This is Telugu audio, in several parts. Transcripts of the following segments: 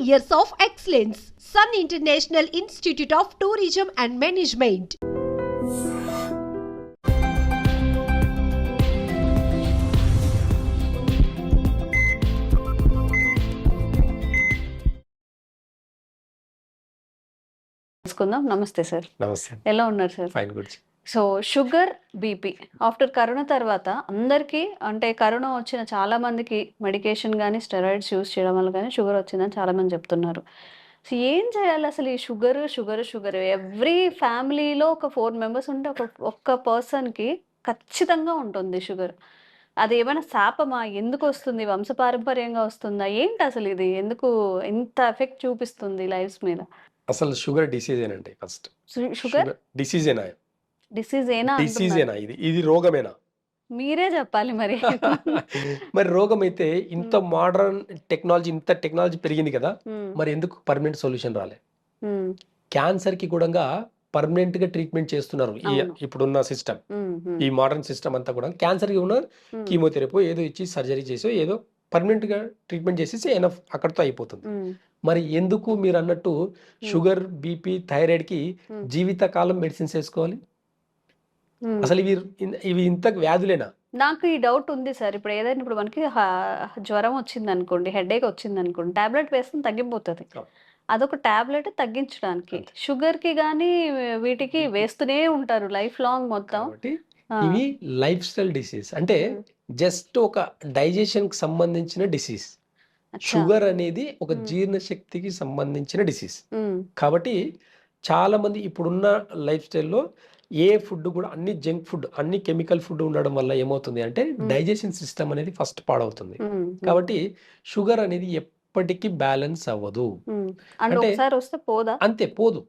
years of excellence. Sun International Institute of Tourism and Management. నమస్తే సార్. నమస్తే. ఎలా ఉన్నారు sir? Fine good. So sugar, BP after corona తర్వాత అందరికీ, అంటే కరోనా వచ్చిన చాలా మందికి మెడికేషన్ కానీ స్టెరాయిడ్స్ యూస్ చేయడం వల్ల కానీ షుగర్ వచ్చిందని చాలా మంది చెప్తున్నారు. సో ఏం చేయాలి అసలు? ఈ షుగర్ ఎవ్రీ ఫ్యామిలీలో ఒక 4 మెంబర్స్ ఉంటే ఒక్క పర్సన్కి ఖచ్చితంగా ఉంటుంది షుగర్. అది ఏమైనా శాపమా? ఎందుకు వస్తుంది? వంశపారంపర్యంగా వస్తుందా? ఏంటి అసలు ఇది? ఎందుకు ఇంత ఎఫెక్ట్ చూపిస్తుంది లైఫ్స్ మీద? అసలు షుగర్ డిసీజేనండి. ఫస్ట్ షుగర్ డిసీజేనా? డిసీజేనా? డిసీజేనా? ఇది రోగమేనా? మీరే చెప్పాలి మరి. మరి రోగం అయితే ఇంత మోడర్న్ టెక్నాలజీ, ఇంత టెక్నాలజీ పెరిగింది కదా, మరి ఎందుకు పర్మనెంట్ సొల్యూషన్ రాలే? క్యాన్సర్ కి కూడా పర్మనెంట్ గా ట్రీట్మెంట్ చేస్తున్నారు ఇప్పుడున్న సిస్టమ్. ఈ మోడర్న్ సిస్టమ్ అంతా కూడా క్యాన్సర్ కి ఉన్న కీమోథెరపీ ఏదో ఇచ్చి సర్జరీ చేసి ఏదో పర్మనెంట్ గా ట్రీట్మెంట్ చేసేసి ఎనఫ్ అక్కడితో అయిపోతుంది. మరి ఎందుకు మీరు అన్నట్టు షుగర్, బీపీ, థైరాయిడ్ కి జీవితకాలం మెడిసిన్స్ వేసుకోవాలి? అసలు ఇవి ఇంత వ్యాధులేనా? నాకు ఈ డౌట్ ఉంది సార్. ఇప్పుడు మనకి జ్వరం వచ్చింది అనుకోండి, హెడేక్ వచ్చింది అనుకోండి, టాబ్లెట్ వేస్తే తగ్గిపోతుంది. అదొక టాబ్లెట్ తగ్గించడానికి. షుగర్ కి కానీ వీటికి వేస్తూనే ఉంటారు లైఫ్ లాంగ్ మొత్తం. ఇవి లైఫ్ స్టైల్ డిసీజ్. అంటే జస్ట్ ఒక డైజెషన్ కి సంబంధించిన డిసీజ్. షుగర్ అనేది ఒక జీర్ణశక్తికి సంబంధించిన డిసీజ్. కాబట్టి చాలా మంది ఇప్పుడున్న లైఫ్ స్టైల్లో ఏ ఫుడ్ కూడా అన్ని జంక్ ఫుడ్, అన్ని కెమికల్ ఫుడ్ ఉండడం వల్ల ఏమవుతుంది అంటే డైజెషన్ సిస్టమ్ అనేది ఫస్ట్ పాడవుతుంది. కాబట్టి షుగర్ అనేది ఎప్పటికీ బ్యాలెన్స్ అవ్వదు. అంటే అంతే పోదు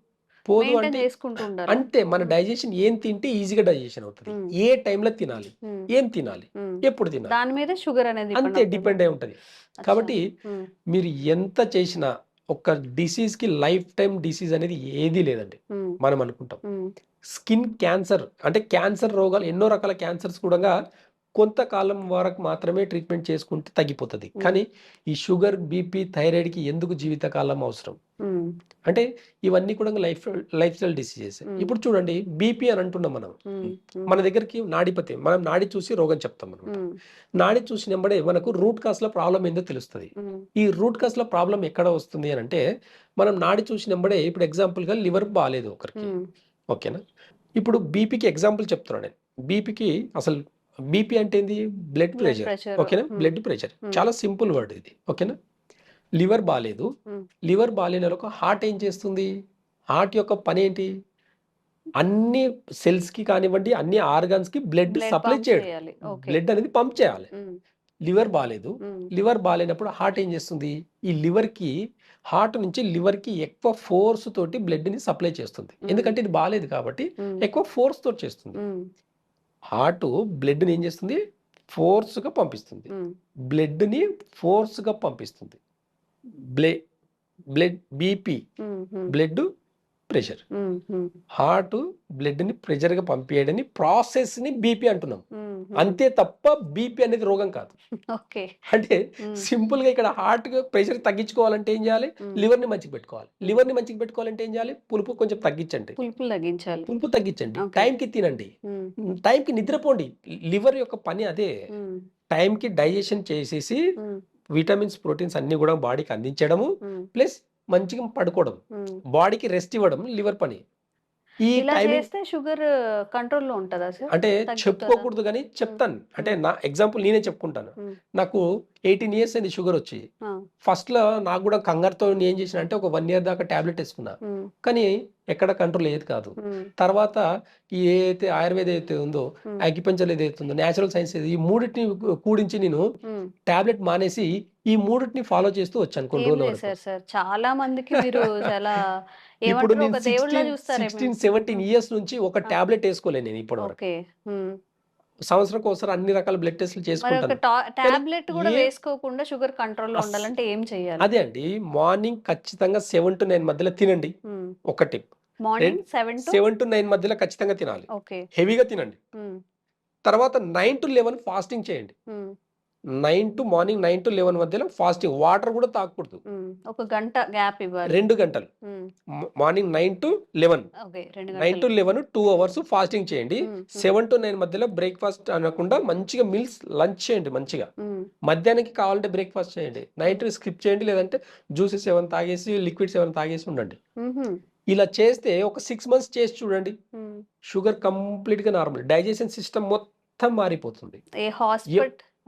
అంటే మన డైజెషన్ ఏం తింటే ఈజీగా డైజెషన్ అవుతుంది, ఏ టైంలో తినాలి, ఏం తినాలి, ఎప్పుడు తినాలి, దాని మీద షుగర్ అనేది అంతే డిపెండ్ అయి ఉంటది. కాబట్టి మీరు ఎంత చేసినా ఒక డిసీజ్ కి లైఫ్ టైం డిసీజ్ అనేది ఏదీ లేదండి. మనం అనుకుంటాం స్కిన్ క్యాన్సర్ అంటే క్యాన్సర్ రోగాలు, ఎన్నో రకాల క్యాన్సర్స్ కూడా కొంతకాలం వరకు మాత్రమే ట్రీట్మెంట్ చేసుకుంటే తగ్గిపోతుంది. కానీ ఈ షుగర్, బీపీ, థైరాయిడ్ కి ఎందుకు జీవితకాలం అవసరం అంటే ఇవన్నీ కూడా లైఫ్ స్టైల్ డిసీజెస్. ఇప్పుడు చూడండి, బీపీ అని అంటున్నాం మనం. మన దగ్గరికి నాడిపతి, మనం నాడి చూసి రోగం చెప్తాం అనమాట. నాడి చూసినప్పుడే మనకు రూట్ కాస్ లో ప్రాబ్లం ఏందో తెలుస్తుంది. ఈ రూట్ కాస్ లో ప్రాబ్లం ఎక్కడ వస్తుంది అని అంటే, మనం నాడి చూసినప్పుడే, ఇప్పుడు ఎగ్జాంపుల్ గా లివర్ బాగాలేదు ఒకరికి, ఓకేనా? ఇప్పుడు బీపీకి ఎగ్జాంపుల్ చెప్తున్నాను నేను. బీపీకి అసలు బీపీ అంటే ఏంది? బ్లడ్ ప్రెషర్, ఓకేనా? బ్లడ్ ప్రెషర్ చాలా సింపుల్ వర్డ్ ఇది, ఓకేనా? లివర్ బాగాలేదు, లివర్ బాగాలేని ఒక హార్ట్ ఏం చేస్తుంది? హార్ట్ యొక్క పని ఏంటి? అన్ని సెల్స్ కి కానివ్వండి, అన్ని ఆర్గాన్స్ కి బ్లడ్ సప్లై చేయడం, బ్లడ్ అనేది పంప్ చేయాలి. లివర్ బాగాలేదు, లివర్ బాగాలేనప్పుడు హార్ట్ ఏం చేస్తుంది? ఈ లివర్ కి, హార్ట్ నుంచి లివర్ కి ఎక్కువ ఫోర్స్ తోటి బ్లడ్ ని సప్లై చేస్తుంది. ఎందుకంటే ఇది బాగాలేదు కాబట్టి ఎక్కువ ఫోర్స్ తోటి చేస్తుంది. హార్ట్ బ్లడ్ ని ఏం చేస్తుంది? ఫోర్స్ గా పంపిస్తుంది. బ్లడ్ ని ఫోర్స్ గా పంపిస్తుంది. Blood BP, blood pressure. Heart blood ని ప్రెషర్ గా పంపించడని ప్రాసెస్ ని బీపీ అంటున్నాం. అంతే తప్ప బీపీ అనేది రోగం కాదు. అంటే సింపుల్ గా ఇక్కడ హార్ట్ ప్రెషర్ తగ్గించుకోవాలంటే ఏం చేయాలి? లివర్ ని మంచిగా పెట్టుకోవాలి. లివర్ ని మంచిగా పెట్టుకోవాలంటే ఏం చేయాలి? పులుపు కొంచెం తగ్గించండి, పులుపు తగ్గించండి, టైం కి తినండి, టైం కి నిద్రపోండి. లివర్ యొక్క పని అదే. టైం కి డైజెషన్ చేసేసి విటమిన్స్, ప్రోటీన్స్ అన్ని కూడా బాడీకి అందించడము, ప్లస్ మంచిగా పడుకోవడం, బాడీకి రెస్ట్ ఇవ్వడం లివర్ పని. ఈ షుగర్ కంట్రోల్లో ఉంటుందా సార్? అంటే చెప్పుకోకూడదు కానీ చెప్తాను. అంటే నా ఎగ్జాంపుల్ నేనే చెప్పుకుంటాను. నాకు 18 years అయింది షుగర్ వచ్చి. ఫస్ట్ లో నాకు కూడా కంగారుతో ఏం చేసిన అంటే ఒక 1 year దాకా టాబ్లెట్ వేసుకున్నా, కానీ ఎక్కడ కంట్రోల్ ఏది కాదు. తర్వాత ఈ ఏదైతే ఆయుర్వేద అయితే ఉందో, అక్యుపంచర్ ఏదైతే ఉందో, నేచురల్ సైన్స్ ఈ మూడింటిని కూడించి నేను టాబ్లెట్ మానేసి ఈ మూడింటిని ఫాలో చేస్తూ వచ్చాను కొన్ని రోజులు. చాలా మందికి ఇప్పుడు నేను 16-17 years నుంచి ఒక టాబ్లెట్ వేసుకోలేను నేను ఇప్పటి వరకు. సంవత్సరం ఒకసారి అన్ని రకాల బ్లడ్ టెస్ట్లు చేసుకుంటాను. టాబ్లెట్ కూడా వేసుకోకుండా షుగర్ కంట్రోల్లో ఉండాలంటే ఏం చేయాలి? అదే అండి, మార్నింగ్ ఖచ్చితంగా 7 to 9 మధ్యలో తినండి. ఒక టిప్, మార్నింగ్ 7 to 9 మధ్యలో ఖచ్చితంగా తినాలి, హెవీగా తినండి. తర్వాత 9 to 11 ఫాస్టింగ్ చేయండి. మార్నింగ్ 9 to 11 మధ్యలో ఫాస్టింగ్. వాటర్ కూడా తాగకూడదు. ఒక గంట గ్యాప్ ఇవ్వాలి. 2 గంటలు. Morning 9 to 11. ఓకే, 2 9 to గంటలు. 11 2 అవర్స్ ఫాస్టింగ్ చేయండి. 7 to 9 మధ్యలో బ్రేక్ఫాస్ట్ అనకుండా మంచిగా మీల్స్ లంచ్ చేయండి మంచిగా. మధ్యాహ్నానికి కావాలంటే బ్రేక్ఫాస్ట్ చేయండి. నైట్ స్కిప్ చేయండి, లేదంటే జ్యూసెస్ ఏమైనా తాగేసి లిక్విడ్స్ ఏమైనా తాగేసి ఉండండి. ఇలా చేస్తే ఒక 6 months చేసి చూడండి, షుగర్ కంప్లీట్ గా నార్మల్, డైజెషన్ సిస్టమ్ మొత్తం మారిపోతుంది.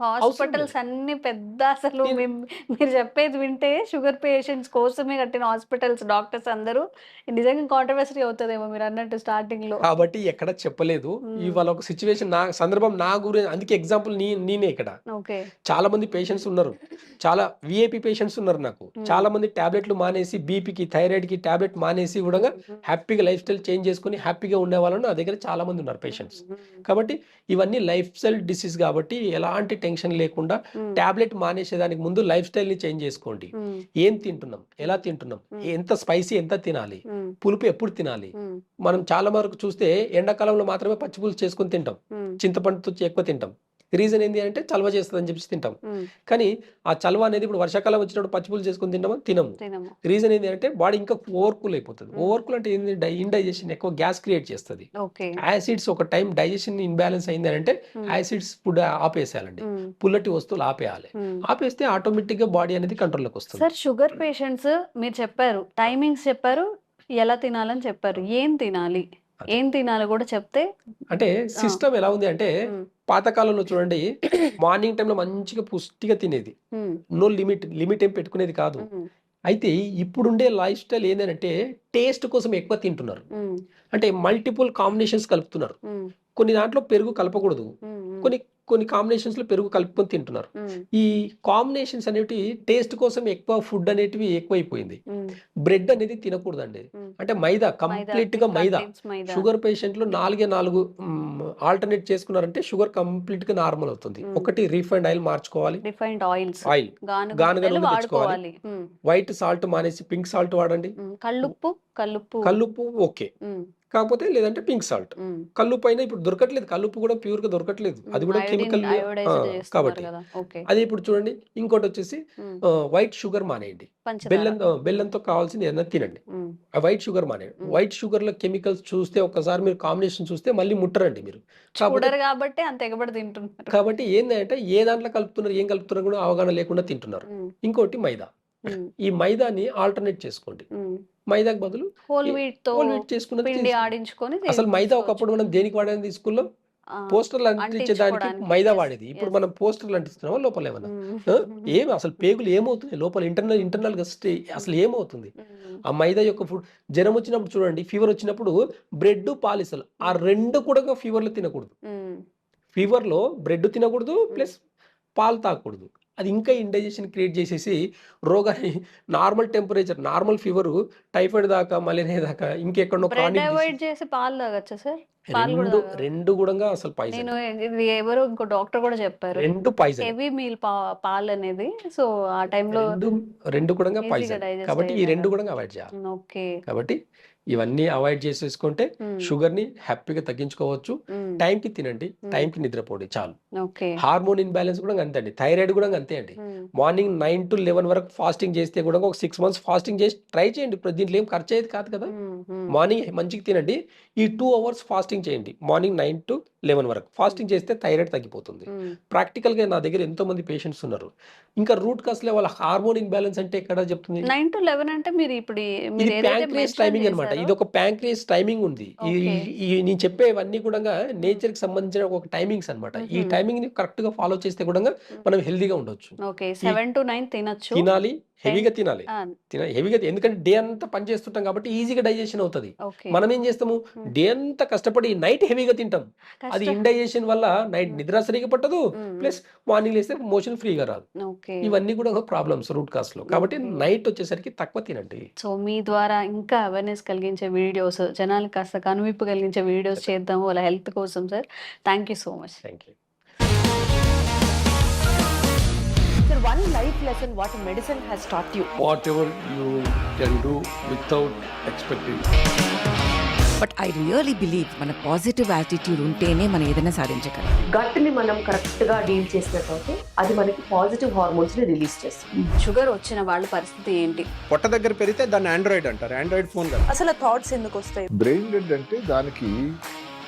హాస్పిటల్స్ అన్ని పెద్ద, అసలు మీరు చెప్పేది వింటే షుగర్ పేషెంట్స్ కోసమే కట్టిన హాస్పిటల్స్, డాక్టర్స్ అందరూ నిజంగా కాంట్రవర్సరీ అవుతుందేమో మీరు అన్నట్టు స్టార్టింగ్ లో. కాబట్టి ఎక్కడ చెప్పలేదు. ఇవాళ ఒక సిచ్యువేషన్, నా సందర్భం నా గురించి, అందుకే ఎగ్జాంపుల్ నేనే ఇక్కడ. చాలా మంది పేషెంట్స్ ఉన్నారు, చాలా విఐపి పేషెంట్స్ ఉన్నారు నాకు. చాలా మంది టాబ్లెట్లు మానేసి, బీపీకి థైరాయిడ్ కి టాబ్లెట్ మానేసి కూడా హ్యాపీగా లైఫ్ స్టైల్ చేంజ్ చేసుకుని హ్యాపీగా ఉండే వాళ్ళు నా దగ్గర చాలా మంది ఉన్నారు పేషెంట్స్. కాబట్టి ఇవన్నీ లైఫ్ స్టైల్ డిసీజ్ కాబట్టి ఎలాంటి టెన్షన్ లేకుండా టాబ్లెట్ మానేసేదానికి ముందు లైఫ్ స్టైల్ ని చేంజ్ చేసుకోండి. ఏం తింటున్నాం, ఎలా తింటున్నాం, ఎంత స్పైసీ ఎంత తినాలి, పులుపు ఎప్పుడు తినాలి. మనం చాలా వరకు చూస్తే ఎండాకాలంలో మాత్రమే పచ్చి పులుసు చేసుకుని తింటాం, చింతపండుతో ఎక్కువ తింటాం. రీజన్ ఏంటి అంటే చలవ చేస్తుంది అని చెప్పి తింటాం. కానీ ఆ చలవ అనేది ఇప్పుడు వర్షాకాలం వచ్చినప్పుడు పచ్చిపులు చేసుకుని తినము. రీజన్ ఏంటి అంటే బాడీ ఇంకా ఓవర్కూల్ అయిపోతుంది. ఓవర్కూల్ అంటే ఏంటి, ఇండైజెషన్, ఎక్కువ గ్యాస్ క్రియేట్ చేస్తుంది. యాసిడ్స్ ఒక టైం డైజెషన్ ఇన్బ్యాలెన్స్ అయింది అంటే యాసిడ్స్ ఫుడ్ ఆపేసేయాలండి, పుల్లటి వస్తువులు ఆపేయాలి. ఆపేస్తే ఆటోమేటిక్ గా బాడీ అనేది కంట్రోల్లోకి వస్తుంది. సార్, షుగర్ పేషెంట్స్ మీరు చెప్పారు, టైమింగ్స్ చెప్పారు, ఎలా తినాలని చెప్పారు, ఏం తినాలి కూడా చెప్తే. అంటే సిస్టమ్ ఎలా ఉంది అంటే, పాతకాలంలో చూడండి మార్నింగ్ టైంలో మంచిగా పుష్టిగా తినేది, నో లిమిట్ ఏం పెట్టుకునేది కాదు. అయితే ఇప్పుడుండే లైఫ్ స్టైల్ ఏంటంటే టేస్ట్ కోసం ఎక్కువ తింటున్నారు. అంటే మల్టిపుల్ కాంబినేషన్స్ కలుపుతున్నారు. కొన్ని దాంట్లో పెరుగు కలపకూడదు, కొన్ని కాంబినేషన్స్ లో పెరుగు కలుపుకొని తింటున్నారు. ఈ కాంబినేషన్స్ అనేవి టేస్ట్ కోసం ఎక్కువ ఫుడ్ అనేటివి ఎక్కువైపోయింది. బ్రెడ్ అనేది తినకూడదండి. అంటే మైదా, కంప్లీట్ గా మైదా. షుగర్ పేషెంట్లు 4 ఆల్టర్నేట్ చేసుకున్నారంటే షుగర్ కంప్లీట్ గా నార్మల్ అవుతుంది. ఒకటి రీఫైండ్ ఆయిల్ మార్చుకోవాలి, ఆయిల్ గానుగ నూనె తెచ్చుకోవాలి, వైట్ సాల్ట్ మానేసి పింక్ సాల్ట్ వాడండి. కల్లుప్పు ఓకే, కాకపోతే లేదంటే పింక్ సాల్ట్. కల్లుప్పు అయినా ఇప్పుడు దొరకట్లేదు, కల్లుప్పు కూడా ప్యూర్ గా దొరకట్లేదు, అది కూడా కెమికల్ కాబట్టి. అది ఇప్పుడు చూడండి. ఇంకోటి వచ్చేసి వైట్ షుగర్ మానేయండి, బెల్లంతో కావాల్సింది ఏదైనా తినండి. ఆ వైట్ షుగర్ మానేయండి. వైట్ షుగర్ లో కెమికల్స్ చూస్తే ఒక్కసారి మీరు కాంబినేషన్ చూస్తే మళ్ళీ ముట్టరండి మీరు. కాబట్టి ఏంటంటే ఏ దాంట్లో కలుపుతున్నారు, ఏం కలుపుతున్నారు కూడా అవగాహన లేకుండా తింటున్నారు. ఇంకోటి మైదా. ఈ మైదాని ఆల్టర్నేట్ చేసుకోండి. మైదాకు బదులు హోల్ వీట్ చేసుకున్నది. అసలు మైదా ఒకప్పుడు మనం దేనికి వాడేది స్కూల్లో, పోస్టర్లు అంటించేదానికి మైదా వాడేది. ఇప్పుడు మనం పోస్టర్లు అంటిస్తున్నామా లోపల ఏమన్నా? ఏమి అసలు పేగులు ఏమవుతుంది లోపల, ఇంటర్నల్ గా అసలు ఏమవుతుంది? ఆ మైదా యొక్క ఫుడ్. జ్వరం వచ్చినప్పుడు చూడండి, ఫీవర్ వచ్చినప్పుడు బ్రెడ్ పాలిసలు, ఆ రెండు కూడా ఫీవర్ లో తినకూడదు. ఫీవర్ లో బ్రెడ్ తినకూడదు, ప్లస్ పాలు తాగకూడదు. అది ఇంకా ఇండైజెషన్ క్రియేట్ చేసేసి రోగాన్ని, normal temperature, normal fever, typhoid దాకా, మలేరియా దాకా, ఇంకెక్కడో రెండు కూడా అసలు పాయిజన్. ఎవరో ఇంకో డాక్టర్ కూడా చెప్పారు, రెండు పాయిజన్, హెవీ మీల్ పాలు అనేది. సో ఆ టైంలో రెండు కూడా పాయిజన్. కాబట్టి ఈ రెండు కూడా అవాయిడ్ చేయాలి. ఓకే, కాబట్టి ఇవన్నీ అవాయిడ్ చేసేసుకుంటే షుగర్ ని హ్యాపీగా తగ్గించుకోవచ్చు. టైంకి తినండి, టైంకి నిద్రపోండి చాలు. హార్మోన్ ఇన్బ్యాలెన్స్ కూడా అంతే అండి, థైరాయిడ్ కూడా అంతే అండి. మార్నింగ్ 9 to 11 వరకు ఫాస్టింగ్ చేస్తే కూడా ఒక 6 months ఫాస్టింగ్ చేసి ట్రై చేయండి. దీంట్లో ఏం ఖర్చు అయ్యేది కాదు కదా. మార్నింగ్ మంచిగా తినండి, ఈ 2 hours ఫాస్టింగ్ చేయండి. మార్నింగ్ 9 to 11 వరకు ఫాస్టింగ్ చేస్తే థైరాయిడ్ తగ్గిపోతుంది. ప్రాక్టికల్ గా నా దగ్గర ఎంతో మంది పేషెంట్స్ ఉన్నారు. ఇంకా రూట్ కాస్ వాళ్ళ హార్మోన్ ఇన్బ్యాలెన్స్ అంటే ఎక్కడ చెప్తుంది? 9 to 11 అంటే మీరు ఇప్పుడు ప్యాంక్రియాస్ టైమింగ్ అనమాట. ఇది ఒక ప్యాంక్రియాస్ టైమింగ్ ఉంది. నేను చెప్పేవన్నీ కూడా నేచర్ కి సంబంధించిన ఒక టైమింగ్స్ అనమాట. ఈ టైమింగ్ ని కరెక్ట్ గా ఫాలో చేస్తే కూడా మనం హెల్దీగా ఉండొచ్చు. 7 to 9 తినొచ్చు, తినాలి, హెవీగా తినాలి. హెవీగా, ఎందుకంటే డే అంతా పని చేస్తుంటాం కాబట్టి ఈజీగా డైజెషన్ అవుతుంది. మనం ఏం చేస్తాము, డే అంతా కష్టపడి నైట్ హెవీగా తింటాం. అది ఇండైజెషన్ వల్ల నైట్ నిద్ర సరిగా పట్టదు, ప్లస్ మార్నింగ్ లేస్తే మోషన్ ఫ్రీగా రాదు. ఇవన్నీ కూడా ప్రాబ్లమ్స్ రూట్ కాస్ లో. కాబట్టి నైట్ వచ్చేసరికి తక్కువ తినండి. సో మీ ద్వారా ఇంకా అవేర్నెస్ కలిగించే వీడియోస్, జనాలకు కాస్త కనువిప్పు కలిగించే వీడియోస్ చేద్దాము వాళ్ళ హెల్త్ కోసం. Sir, thank you so much. Thank you. One life lesson what medicine has taught you. Whatever you can do without expecting. But I really believe మన పాజిటివ్ యాటిట్యూడ్ ఉంటేనే మనం ఏదైనా సాధించగలం. గట్ని మనం కరెక్ట్గా డీల్ చేసినట్లయితే అది మనకి పాజిటివ్ హార్మోన్స్ని రిలీజ్ చేస్తుంది. షుగర్ వచ్చిన వాళ్ళ పరిస్థితి ఏంటి? పొట్ట దగ్గర పెరిగితే దాన్ని ఆండ్రాయిడ్ అంటారు, ఆండ్రాయిడ్ ఫోన్ కదా. అసలు థాట్స్ ఎందుకు వస్తాయి? బ్రెయిన్ డెడ్ అంటే దానికి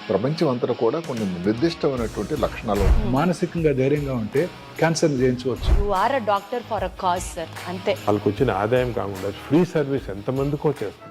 ప్రపంచం అంతా కూడా కొన్ని నిర్దిష్టమైనటువంటి లక్షణాలు. మానసికంగా ధైర్యంగా ఉంటే క్యాన్సర్ జయించవచ్చు. You are a doctor for a cause sir, అంతే. వాళ్ళకి వచ్చిన ఆదాయం కాకుండా ఫ్రీ సర్వీస్ ఎంతమందికో చేస్తుంది.